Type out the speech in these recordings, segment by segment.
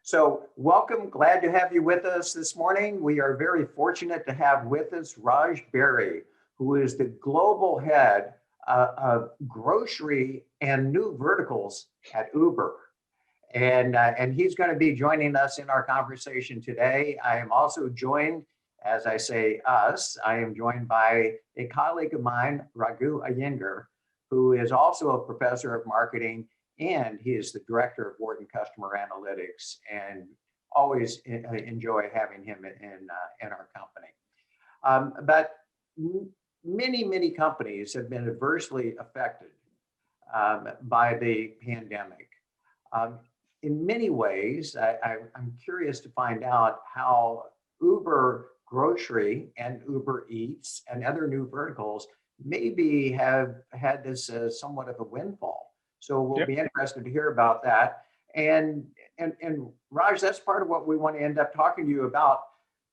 So welcome, glad to have you with us this morning. We are very fortunate to have with us Raj Beri, who is the global head of grocery and new verticals at Uber. And he's going to be joining us in our conversation today. I am also joined, as I say us, I am joined by a colleague of mine, Raghu Iyengar, who is also a professor of marketing, and he is the director of Wharton Customer Analytics, and always enjoy having him in our company. But many companies have been adversely affected by the pandemic. In many ways, I'm curious to find out how Uber Grocery and Uber Eats and other new verticals maybe have had this somewhat of a windfall. So we'll be interested to hear about that. And Raj, that's part of what we want to end up talking to you about.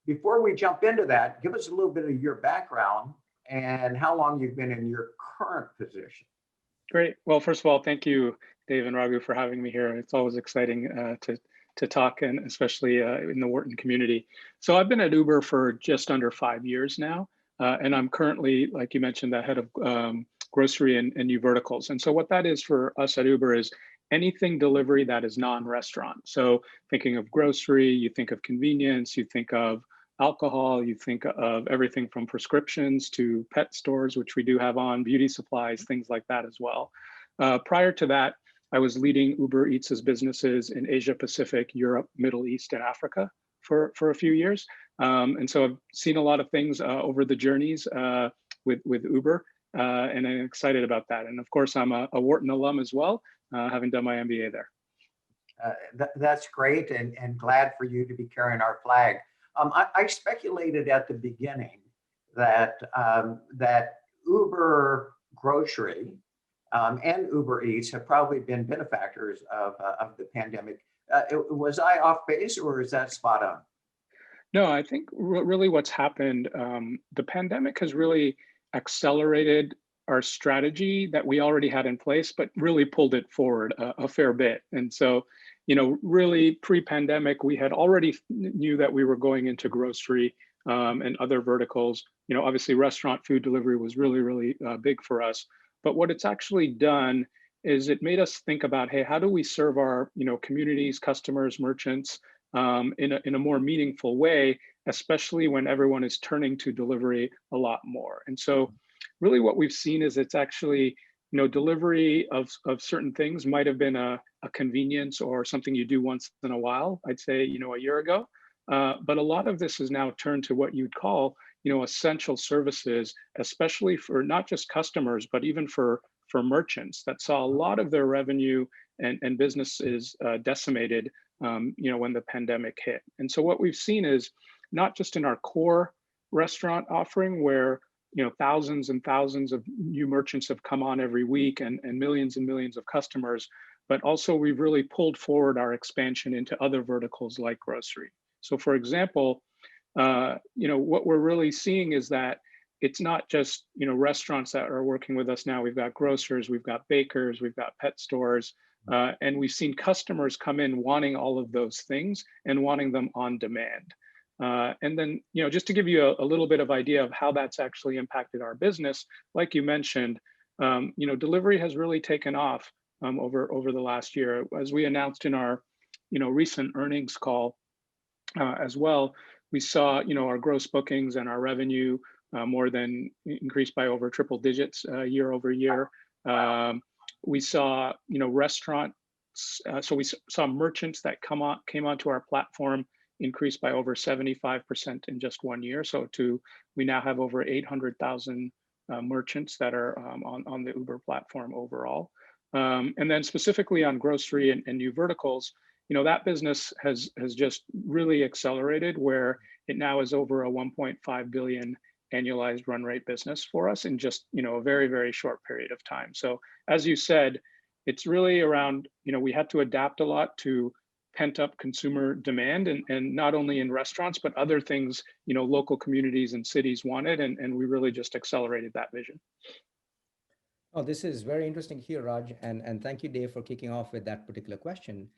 Before we jump into that, give us a little bit of your background and how long you've been in your current position. Great. Well, first of all, thank you, Dave and Raghu, for having me here. It's always exciting to talk, and especially in the Wharton community. So I've been at Uber for just under 5 years now, and I'm currently, like you mentioned, the head of grocery and new verticals. And so what that is for us at Uber is anything delivery that is non-restaurant. So thinking of grocery, you think of convenience, you think of alcohol, you think of everything from prescriptions to pet stores, which we do have on, beauty supplies, things like that as well. Prior to that, I was leading Uber Eats' businesses in Asia Pacific, Europe, Middle East, and Africa for a few years. And so I've seen a lot of things over the journeys with Uber, and I'm excited about that. And of course, I'm a Wharton alum as well, having done my MBA there. That's great, and glad for you to be carrying our flag. I speculated at the beginning that that Uber Grocery and Uber Eats have probably been benefactors of the pandemic. Was I off base, or is that spot on? No, I think really what's happened, the pandemic has really accelerated our strategy that we already had in place, but really pulled it forward a fair bit. And so, really pre-pandemic, we had already knew that we were going into grocery and other verticals. Obviously restaurant food delivery was really big for us. But what it's actually done is it made us think about, hey, how do we serve our communities, customers, merchants in a more meaningful way, especially when everyone is turning to delivery a lot more. And so really what we've seen is it's actually, delivery of certain things might have been a convenience or something you do once in a while, I'd say, a year ago. But a lot of this has now turned to what you'd call, essential services, especially for not just customers, but even for merchants that saw a lot of their revenue and businesses decimated, when the pandemic hit. And so what we've seen is not just in our core restaurant offering where thousands and thousands of new merchants have come on every week and millions of customers, but also we've really pulled forward our expansion into other verticals like grocery. So for example, what we're really seeing is that it's not just restaurants that are working with us now. We've got grocers, we've got bakers, we've got pet stores, and we've seen customers come in wanting all of those things and wanting them on demand. And then, just to give you a little bit of idea of how that's actually impacted our business, like you mentioned, delivery has really taken off over the last year. As we announced in our, recent earnings call as well, we saw, our gross bookings and our revenue more than increased by over triple digits year over year. We saw, restaurants, so we saw merchants that came onto our platform increased by over 75% in just 1 year. So we now have over 800,000 merchants that are on the Uber platform overall. And then specifically on grocery and new verticals, that business has just really accelerated where it now is over a 1.5 billion annualized run rate business for us in just a very short period of time. So as you said, it's really around, we had to adapt a lot to pent up consumer demand and not only in restaurants, but other things, local communities and cities wanted. And we really just accelerated that vision. Oh, this is very interesting here, Raj. And thank you, Dave, for kicking off with that particular question.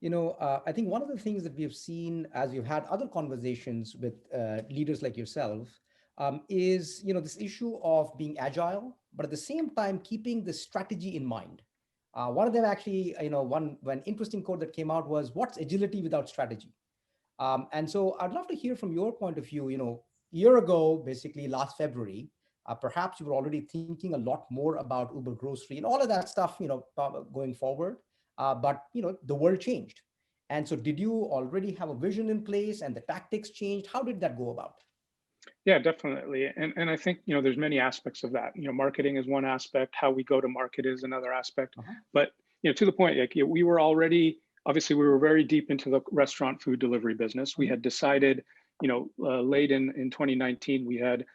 I think one of the things that we've seen as we've had other conversations with leaders like yourself is, this issue of being agile, but at the same time keeping the strategy in mind. One of them actually, one interesting quote that came out was, "What's agility without strategy?" And so I'd love to hear from your point of view. Year ago, basically last February, perhaps you were already thinking a lot more about Uber grocery and all of that stuff, going forward. But the world changed. And so did you already have a vision in place and the tactics changed? How did that go about? Yeah, definitely. And I think, there's many aspects of that. Marketing is one aspect, how we go to market is another aspect. Uh-huh. But, to the point, like, we were already, obviously we were very deep into the restaurant food delivery business. We Mhm. had decided, late in 2019, we had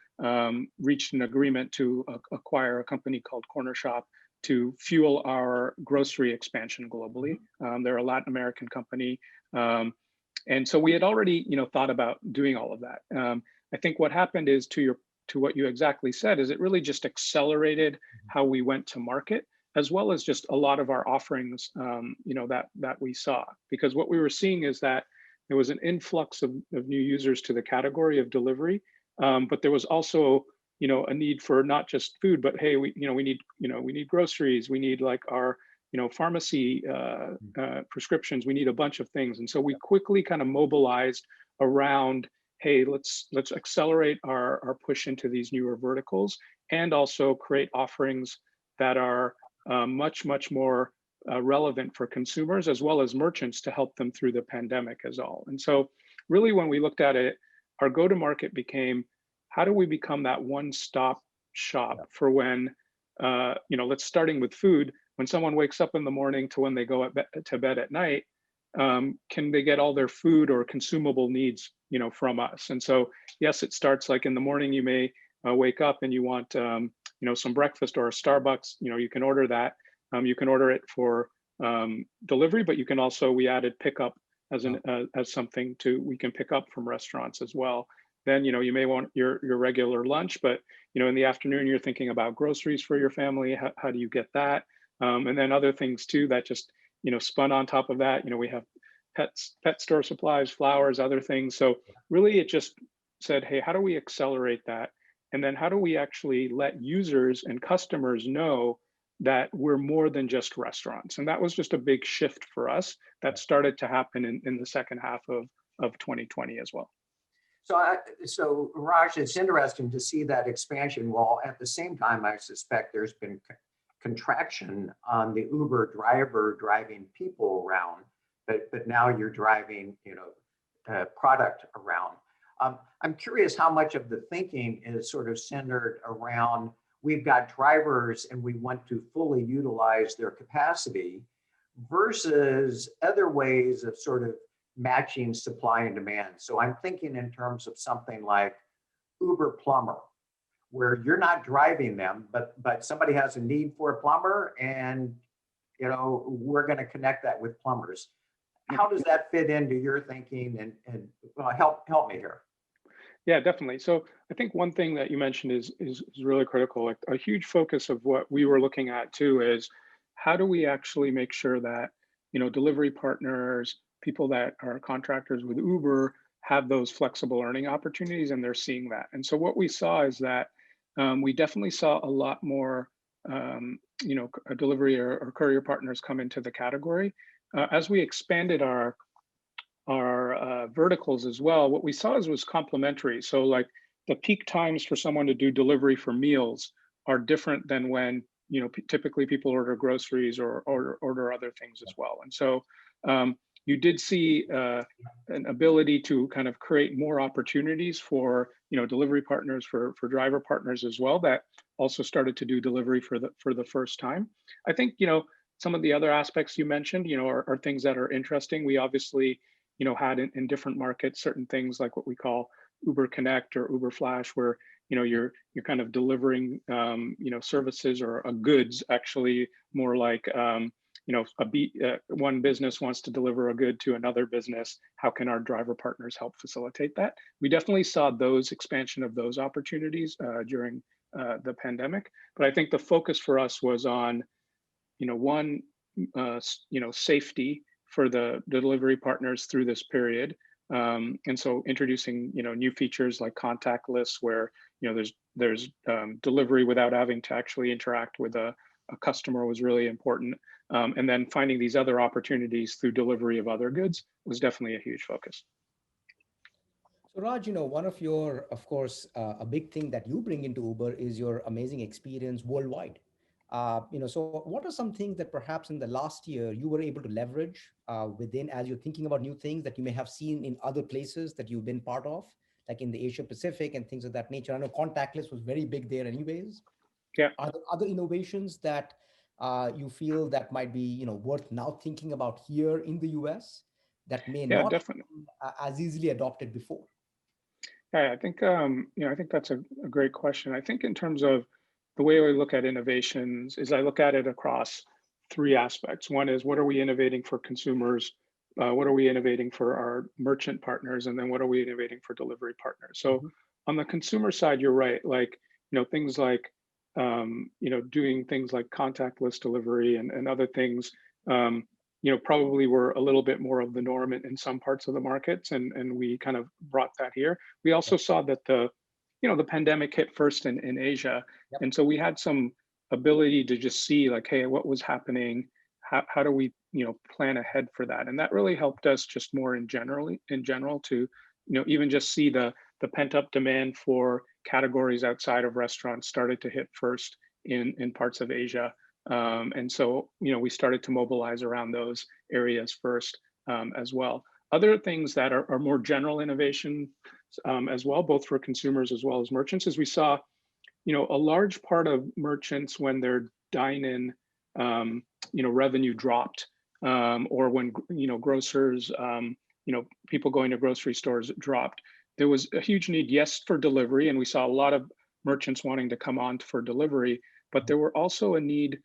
reached an agreement to acquire a company called Corner Shop to fuel our grocery expansion globally. Mhm. They're a Latin American company. And so we had already, thought about doing all of that. I think what happened is, to what you exactly said, is it really just accelerated how we went to market, as well as just a lot of our offerings, that we saw. Because what we were seeing is that there was an influx of new users to the category of delivery, but there was also, a need for not just food, but hey, we need groceries, we need like our pharmacy prescriptions, we need a bunch of things. And so we quickly kind of mobilized around, hey, let's accelerate our push into these newer verticals, and also create offerings that are much more relevant for consumers as well as merchants, to help them through the pandemic as all. And so really, when we looked at it, our go-to-market became, how do we become that one-stop shop Yeah. for when, let's starting with food, when someone wakes up in the morning to when they go to bed at night, can they get all their food or consumable needs, from us? And so, yes, it starts like in the morning. You may wake up and you want, some breakfast or a Starbucks. You can order that. You can order it for delivery, but you can also, we added pickup as Yeah. as something we can pick up from restaurants as well. Then, you may want your regular lunch, but in the afternoon you're thinking about groceries for your family. How do you get that? And then other things too that just spun on top of that. We have pet store supplies, flowers, other things. So really, it just said, hey, how do we accelerate that? And then how do we actually let users and customers know that we're more than just restaurants? And that was just a big shift for us that started to happen in the second half of 2020 as well. So Raj, it's interesting to see that expansion. While at the same time, I suspect there's been contraction on the Uber driver driving people around, but now you're driving, product around. I'm curious how much of the thinking is sort of centered around, we've got drivers and we want to fully utilize their capacity, versus other ways of sort of matching supply and demand. So I'm thinking in terms of something like Uber plumber, where you're not driving them, but somebody has a need for a plumber, and we're going to connect that with plumbers. How does that fit into your thinking? And well, help me here. Yeah, definitely. So I think one thing that you mentioned is really critical. Like, a huge focus of what we were looking at too is, how do we actually make sure that delivery partners, people that are contractors with Uber, have those flexible earning opportunities, and they're seeing that. And so what we saw is that we definitely saw a lot more delivery or courier partners come into the category. As we expanded our verticals as well, what we saw was complementary. So like, the peak times for someone to do delivery for meals are different than when typically people order groceries or order other things as well. And so you did see an ability to kind of create more opportunities for delivery partners, for driver partners as well, that also started to do delivery for the first time. I think some of the other aspects you mentioned are things that are interesting. We obviously had in different markets certain things like what we call Uber Connect or Uber Flash, where you're kind of delivering services or goods, actually more like one business wants to deliver a good to another business. How can our driver partners help facilitate that? We definitely saw those expansion of those opportunities during the pandemic, but I think the focus for us was on one, safety for the delivery partners through this period. And so introducing, new features like contactless, where, there's delivery without having to actually interact with a customer was really important. And then finding these other opportunities through delivery of other goods was definitely a huge focus. So Raj, one of your, of course, a big thing that you bring into Uber is your amazing experience worldwide. So what are some things that perhaps in the last year you were able to leverage within, as you're thinking about new things that you may have seen in other places that you've been part of, like in the Asia Pacific and things of that nature? I know contactless was very big there anyways. Yeah. Are there other innovations that you feel that might be, worth now thinking about here in the US that may Yeah, not definitely. as easily adopted before? Yeah, I think I think that's a great question. I think in terms of the way I look at innovations is I look at it across three aspects. One is, what are we innovating for consumers? What are we innovating for our merchant partners? And then what are we innovating for delivery partners? So Mhm. on the consumer side, you're right. Like, things like doing things like contactless delivery and other things. Probably were a little bit more of the norm in some parts of the markets, and we kind of brought that here. We also saw that the pandemic hit first in Asia, Yep. and so we had some ability to just see like, hey, what was happening? How do we plan ahead for that? And that really helped us just more in general to even just see the pent up demand for categories outside of restaurants started to hit first in parts of Asia. And so, we started to mobilize around those areas first as well. Other things that are more general innovation as well, both for consumers as well as merchants, is we saw, a large part of merchants when their dine-in, revenue dropped, or when, grocers, people going to grocery stores dropped. There was a huge need, yes, for delivery, and we saw a lot of merchants wanting to come on for delivery, but there were also a need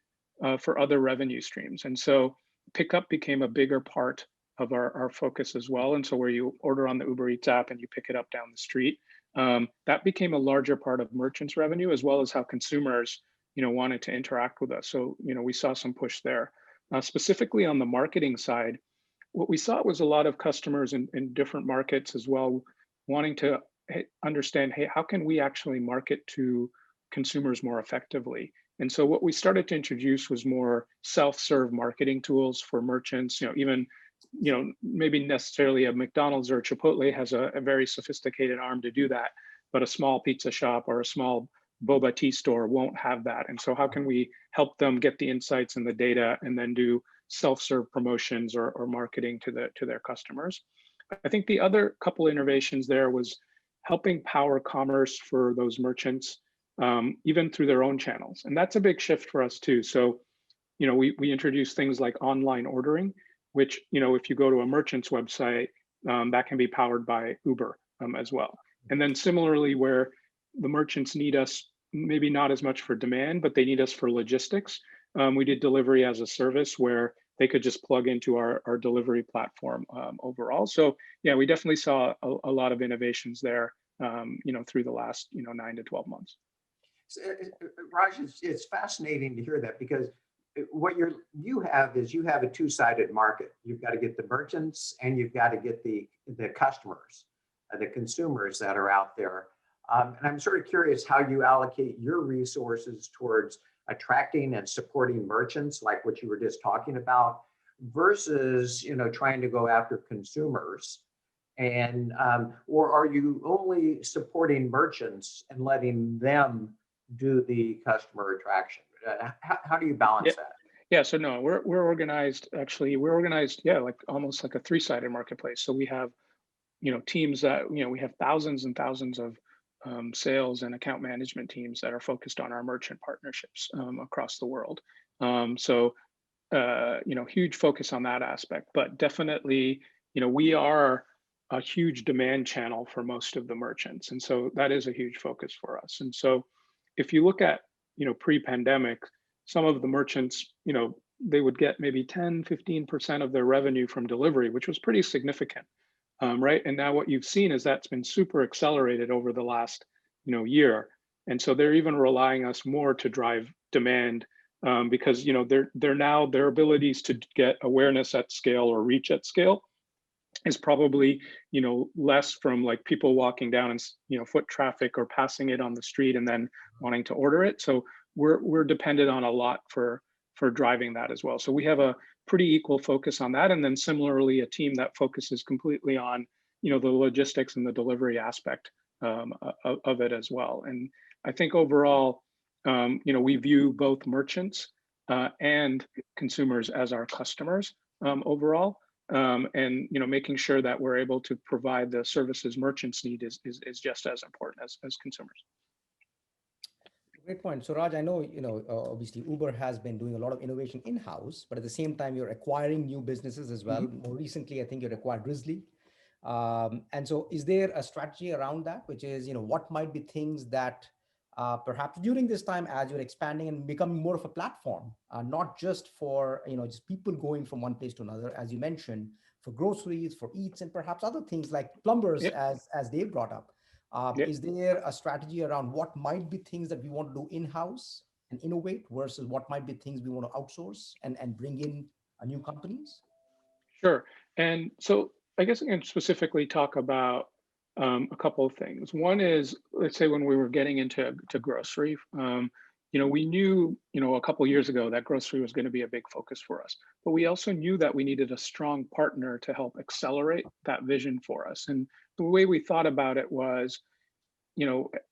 for other revenue streams. And so pickup became a bigger part of our focus as well. And so where you order on the Uber Eats app and you pick it up down the street, that became a larger part of merchants' revenue, as well as how consumers, wanted to interact with us. So, we saw some push there. Specifically on the marketing side, what we saw was a lot of customers in different markets as well wanting to understand, hey, how can we actually market to consumers more effectively? And so what we started to introduce was more self-serve marketing tools for merchants, even, maybe necessarily a McDonald's or a Chipotle has a very sophisticated arm to do that, but a small pizza shop or a small boba tea store won't have that. And so how can we help them get the insights and the data and then do self-serve promotions or marketing to their customers? I think the other couple innovations there was helping power commerce for those merchants, even through their own channels. And that's a big shift for us too. So, we introduced things like online ordering, which, if you go to a merchant's website, that can be powered by Uber as well. And then similarly, where the merchants need us, maybe not as much for demand, but they need us for logistics. We did delivery as a service where they could just plug into our delivery platform overall. So yeah, we definitely saw a lot of innovations there, through the last, 9 to 12 months. Raj, it's fascinating to hear that, because what you have is you have a two-sided market. You've got to get the merchants and you've got to get the customers, the consumers that are out there. And I'm sort of curious how you allocate your resources towards attracting and supporting merchants, like what you were just talking about, versus trying to go after consumers. And or are you only supporting merchants and letting them do the customer attraction? How do you balance that? Yeah, so no, we're organized. Actually, we're organized. Yeah, like almost like a three-sided marketplace. So we have teams that we have thousands and thousands of sales and account management teams that are focused on our merchant partnerships across the world. So huge focus on that aspect, but definitely we are a huge demand channel for most of the merchants, and so that is a huge focus for us. And so if you look at pre-pandemic, some of the merchants they would get maybe 10-15% of their revenue from delivery, which was pretty significant. Right. And now what you've seen is that's been super accelerated over the last, year. And so they're even relying us more to drive demand because they're now, their abilities to get awareness at scale or reach at scale is probably less from like people walking down and foot traffic or passing it on the street and then wanting to order it. So we're dependent on a lot for driving that as well. So we have a pretty equal focus on that, and then similarly a team that focuses completely on the logistics and the delivery aspect of it as well. And I think overall, we view both merchants and consumers as our customers overall. And making sure that we're able to provide the services merchants need is just as important as consumers. Great point. So Raj, I know, obviously Uber has been doing a lot of innovation in-house, but at the same time, you're acquiring new businesses as well. Mm-hmm. More recently, I think you acquired Drizzly. And so is there a strategy around that, which is, what might be things that perhaps during this time, as you're expanding and becoming more of a platform, not just for, just people going from one place to another, as you mentioned, for groceries, for eats, and perhaps other things like plumbers, yep, as Dave brought up. Yep. Is there a strategy around what might be things that we want to do in-house and innovate versus what might be things we want to outsource and bring in new companies? Sure. And so I guess I can specifically talk about a couple of things. One is, let's say when we were getting into grocery, we knew, a couple of years ago that grocery was going to be a big focus for us, but we also knew that we needed a strong partner to help accelerate that vision for us. And the way we thought about it was,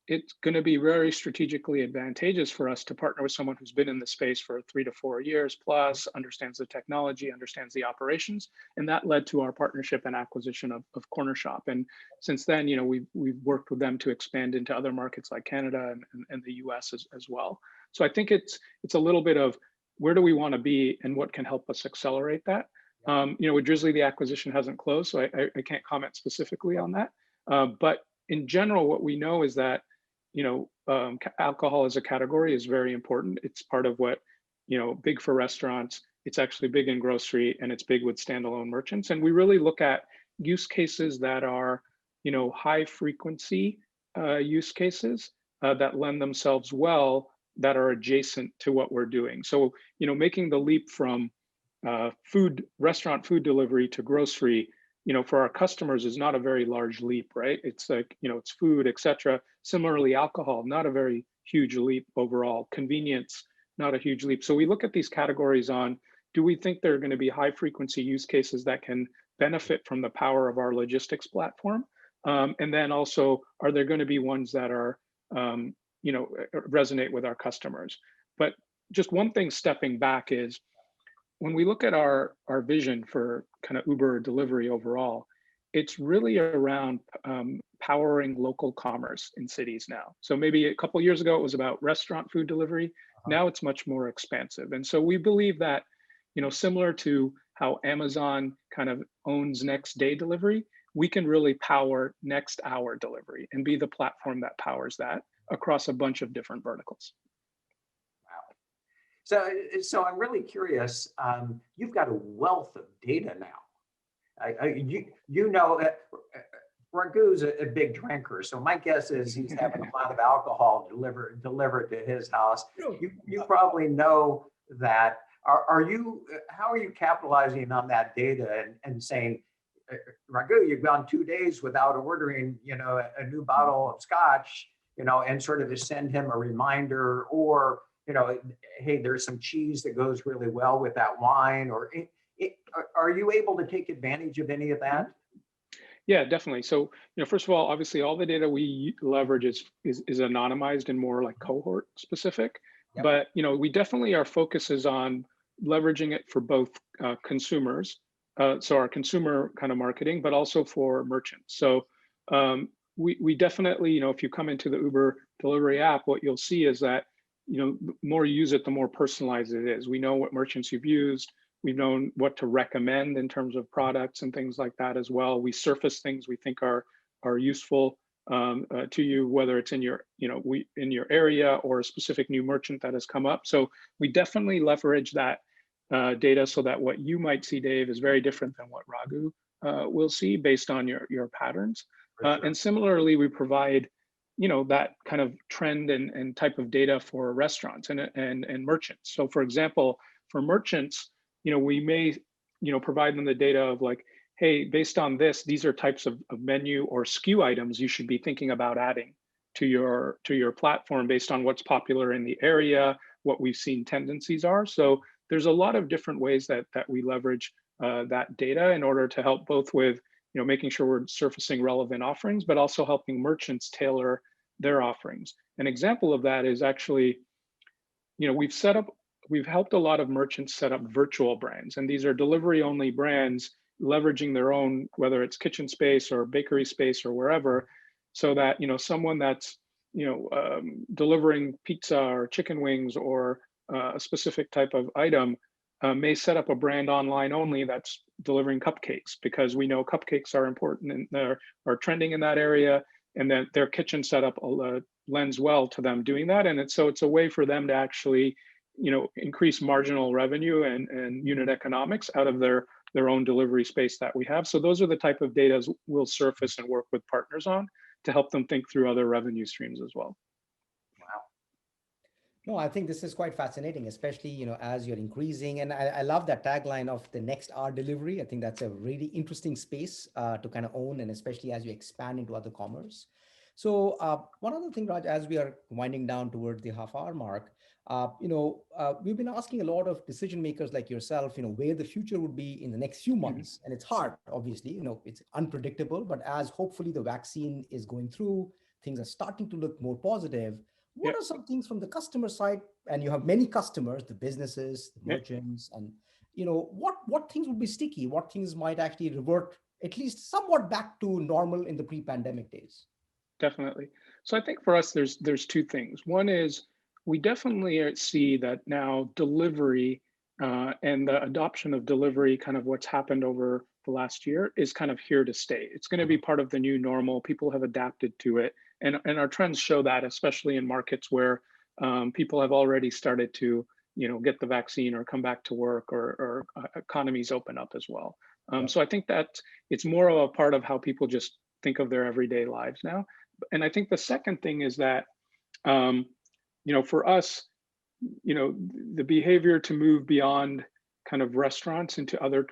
it's going to be very strategically advantageous for us to partner with someone who's been in the space for 3 to 4 years plus, understands the technology, understands the operations, and that led to our partnership and acquisition of Cornershop. And since then, we've worked with them to expand into other markets like Canada and the US as well. So I think it's a little bit of where do we want to be and what can help us accelerate that. With Drizzly, the acquisition hasn't closed, so I can't comment specifically on that. But in general, what we know is that, alcohol as a category is very important. It's part of what, big for restaurants. It's actually big in grocery, and it's big with standalone merchants. And we really look at use cases that are, high frequency use cases that lend themselves well, that are adjacent to what we're doing. So, making the leap from restaurant food delivery to grocery, for our customers is not a very large leap, right? It's like, it's food, et cetera. Similarly, alcohol, not a very huge leap overall. Convenience, not a huge leap. So we look at these categories on, do we think there are going to be high frequency use cases that can benefit from the power of our logistics platform? And then also, are there going to be ones that are, resonate with our customers? But just one thing stepping back is, when we look at our vision for kind of Uber delivery overall, it's really around powering local commerce in cities now. So maybe a couple of years ago, it was about restaurant food delivery. Now it's much more expansive. And so we believe that, similar to how Amazon kind of owns next day delivery, we can really power next hour delivery and be the platform that powers that across a bunch of different verticals. So I'm really curious. You've got a wealth of data now. Raghu's a big drinker, so my guess is he's having a lot of alcohol delivered to his house. You probably know that. How are you capitalizing on that data and saying, Raghu, you've gone 2 days without ordering, a new bottle of scotch, and sort of to send him a reminder, or hey, there's some cheese that goes really well with that wine, or are you able to take advantage of any of that? Yeah, definitely. So, first of all, obviously all the data we leverage is anonymized and more like cohort specific, yep. But, we definitely, our focus is on leveraging it for both consumers, so our consumer kind of marketing, but also for merchants. So we definitely, if you come into the Uber delivery app, what you'll see is that, the more you use it, the more personalized it is. We know what merchants you've used. We've known what to recommend in terms of products and things like that as well. We surface things we think are useful to you, whether it's in your, in your area or a specific new merchant that has come up. So we definitely leverage that data so that what you might see, Dave, is very different than what Raghu will see based on your patterns. Sure. And similarly, we provide that kind of trend and type of data for restaurants and merchants. So for example, for merchants, we may, provide them the data of like, hey, based on this, these are types of menu or SKU items you should be thinking about adding to your platform based on what's popular in the area, what we've seen tendencies are. So there's a lot of different ways that we leverage that data in order to help both with making sure we're surfacing relevant offerings, but also helping merchants tailor their offerings. An example of that is actually, we've helped a lot of merchants set up virtual brands, and these are delivery only brands leveraging their own, whether it's kitchen space or bakery space or wherever, so that someone that's delivering pizza or chicken wings or a specific type of item may set up a brand online only that's delivering cupcakes, because we know cupcakes are important and are trending in that area, and that their kitchen setup lends well to them doing that. And so it's a way for them to actually increase marginal revenue and unit economics out of their own delivery space that we have. So those are the type of data we'll surface and work with partners on to help them think through other revenue streams as well. Wow. No, I think this is quite fascinating, especially, as you're increasing. And I love that tagline of the next hour delivery. I think that's a really interesting space to kind of own, and especially as you expand into other commerce. So one other thing, Raj, as we are winding down towards the half hour mark, we've been asking a lot of decision makers like yourself, where the future would be in the next few months. And it's hard, obviously, it's unpredictable, but as hopefully the vaccine is going through, things are starting to look more positive. What are some things from the customer side? And you have many customers, the businesses, the merchants, and what things would be sticky? What things might actually revert at least somewhat back to normal in the pre-pandemic days? Definitely. So I think for us, there's two things. One is we definitely see that now delivery and the adoption of delivery, kind of what's happened over the last year, is kind of here to stay. It's going to be part of the new normal. People have adapted to it. And our trends show that, especially in markets where people have already started to, get the vaccine or come back to work, or economies open up as well. So I think that it's more of a part of how people just think of their everyday lives now. And I think the second thing is that, for us, the behavior to move beyond kind of restaurants into other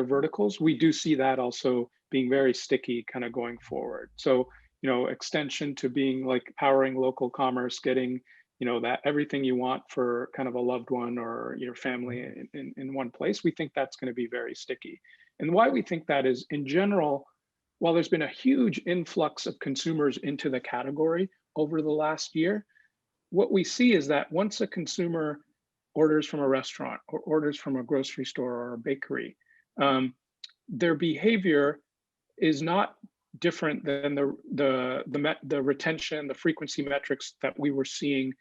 verticals, we do see that also being very sticky kind of going forward. So, extension to being like powering local commerce, getting, that everything you want for kind of a loved one or your family in one place, we think that's going to be very sticky. And why we think that is, in general, while there's been a huge influx of consumers into the category over the last year, what we see is that once a consumer orders from a restaurant or orders from a grocery store or a bakery, their behavior is not different than the retention, the frequency metrics that we were seeing,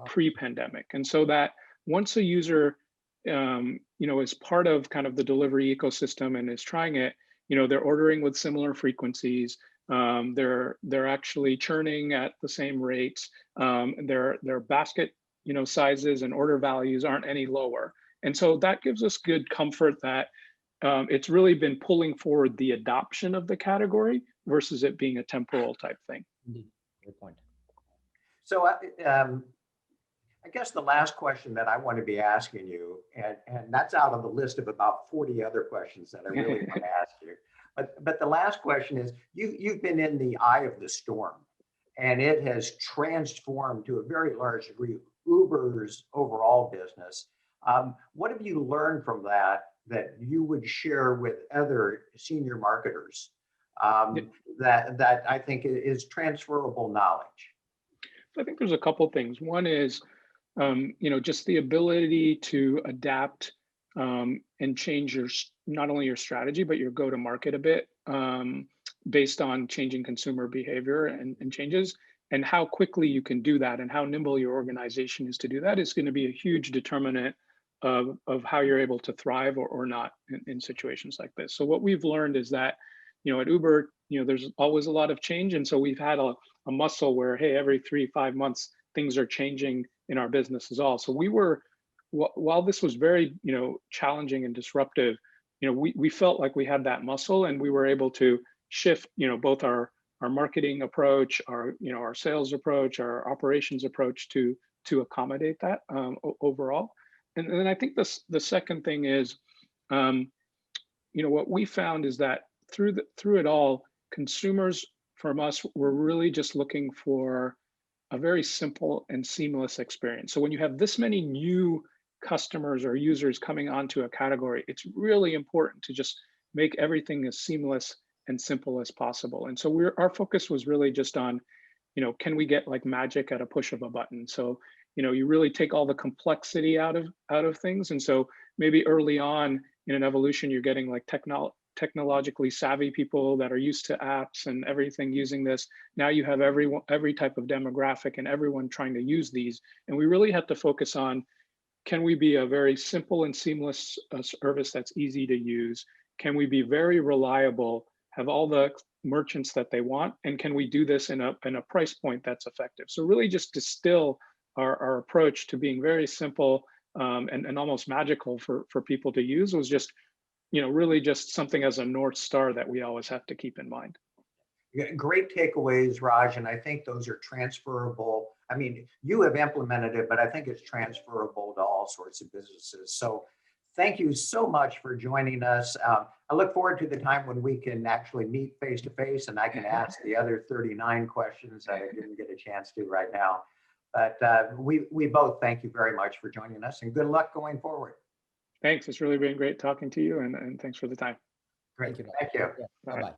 pre-pandemic. And so that once a user, is part of kind of the delivery ecosystem and is trying it, they're ordering with similar frequencies. They're actually churning at the same rates. Their basket, sizes and order values aren't any lower. And so that gives us good comfort that it's really been pulling forward the adoption of the category versus it being a temporal type thing. Indeed. Good point. So I guess the last question that I want to be asking you, and that's out of the list of about 40 other questions that I really want to ask you. But the last question is, you've been in the eye of the storm, and it has transformed to a very large degree Uber's overall business. What have you learned from that you would share with other senior marketers that I think is transferable knowledge? So I think there's a couple things. One is, just the ability to adapt and change not only your strategy, but your go-to-market a bit based on changing consumer behavior and changes, and how quickly you can do that and how nimble your organization is to do that is going to be a huge determinant of how you're able to thrive or not in situations like this. So what we've learned is that, at Uber, there's always a lot of change. And so we've had a muscle where, hey, every 3-5 months, things are changing in our business as well. So we were, while this was very, challenging and disruptive, we felt like we had that muscle and we were able to shift, both our our marketing approach, our our sales approach, our operations approach to accommodate that overall. And then I think the second thing is, what we found is that through it all, consumers from us were really just looking for a very simple and seamless experience. So when you have this many new customers or users coming onto a category, it's really important to just make everything as seamless and simple as possible. And so our focus was really just on, can we get like magic at a push of a button? So, you really take all the complexity out of things. And so maybe early on in an evolution, you're getting like technologically savvy people that are used to apps and everything using this. Now you have every type of demographic and everyone trying to use these. And we really had to focus on, can we be a very simple and seamless service that's easy to use? Can we be very reliable, have all the merchants that they want? And can we do this in a price point that's effective? So really just distill our approach to being very simple and almost magical for people to use was just, really just something as a North Star that we always have to keep in mind. Great takeaways, Raj, and I think those are transferable. I mean, you have implemented it, but I think it's transferable to all sorts of businesses. So thank you so much for joining us. I look forward to the time when we can actually meet face to face and I can ask the other 39 questions I didn't get a chance to right now. But we both thank you very much for joining us and good luck going forward. Thanks. It's really been great talking to you and thanks for the time. Great. Thank you. Yeah. Bye-bye.